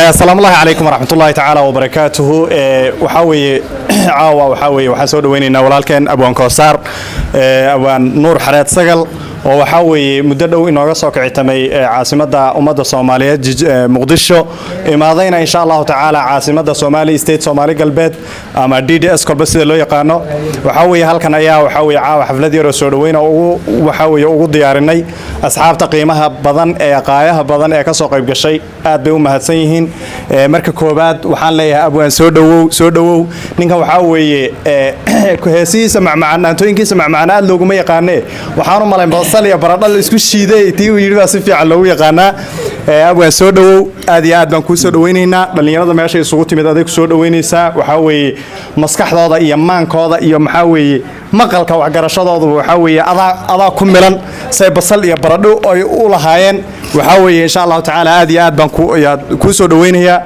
السلام الله عليكم ورحمة الله تعالى وبركاته وحاوي عاوة وحاوي وحسود ويننا ولكن أبوان كوسار أبوان نور حرات سجل وحاوي مدة إنه رصق عتمي عاصمة أمة الصومالية مقدشة ماضينا إن شاء الله تعالى عاصمة الصومالي استيت صومالي قلبت أما DDS كل بس اللي يقانو وحاوي هالكن أياه وحاوي عاوة حفلة رسول وين وحاوي وجود يارني أصحاب تقييمها بدن قايها بدن كسوق يبقى شيء أدبهم هتسيهين مركب كوبات وحال ليها أبوان سودو نينك وحاوي كهسي سمع معنا توين كي سمع معنا اللوجو ما يقانه وحارم مالين بصل يا براد الله إسكو شيء تي ويرد أسفي على اللوجو يقانه أبوان سودو أدي أدبان كوس سودوينينا بلين هذا ماشي صوتي متأديك سودوينيسا وحاوي مسكح هذا يمان كذا يوم حاوي مقال كوا جرش هذا وحاوي أضع كملا سيبصل يا برادو أي أول هاين وحاوي إن شاء الله تعالى أدي أدبان كوس سودوين هي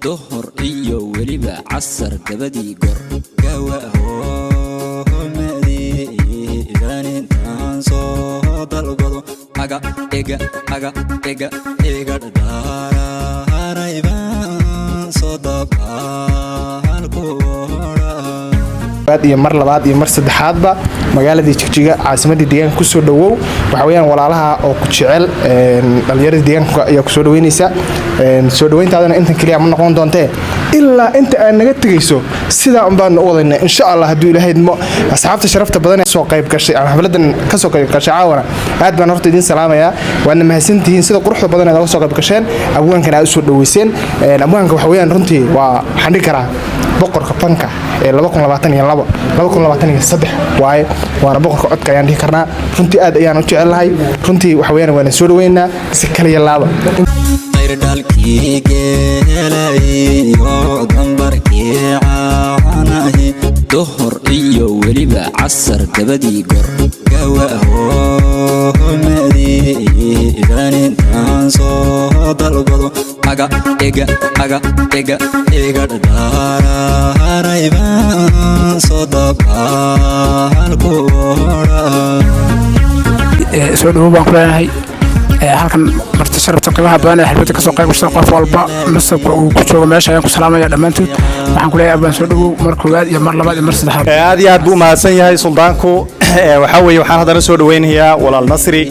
ظهر إيو ولبا عصر كبدي قر قواه مدي إذا ننتان صوت القضو أغا إيغا دارا رايبان صدبها الكورا iyo mar labaad iyo mar saddexaadba magaalada Jigjiga caasimadda deegaanka ku soo dhawow waxa weeyaan walaalaha oo ku jecel dhalinyarada deegaanka ayaa ku soo dhaweynaysa soo dhaweyntaadana inta kaliya ma noqon doonte ilaa inta aan naga tagayso sida aan baan u wadaynaa insha Allah haduu Ilaahay idmo asxaabta sharafta badan ee soo qayb gashay ama xafladan ka soo qayb gashay caawana aad baan horta idin salaamaya waana mahadsantihiin sida quruxda badan ee soo qayb gasheen abwaankana aad soo dhaweyseen abwaanka waxa weeyaan runtii waa xandhi kara boqorka fanka ee 2022 waaye waana boqorka codka ayaan dhihi karnaa runtii aad ayaan u jecelahay runtii waxa weeyaan waana soo dhaweynaa si kala yalaaba dalkii geelay oo gambarkii caanahi duhur iyo weliba casar gabadii gor gawaaho madi idan intaan soo dalbado aga ega dharaaraybaan soo dabaan koora soo dhawo baan ku leenahay halkan marti sharafta qiimaha badan ee xilbada ka soo qayb gashay qof walba masabka uu ku joogo meesha ayaan ku salaamaya dhamaantood waxaan ku leeyahay abaan soo dhawo mar koowaad iyo mar labaad iyo mar saddexaad aad iyo aad buu mahadsan yahay suldaanku waxa weeye waxaan hadana soo dhaweynayaa walaal Nasri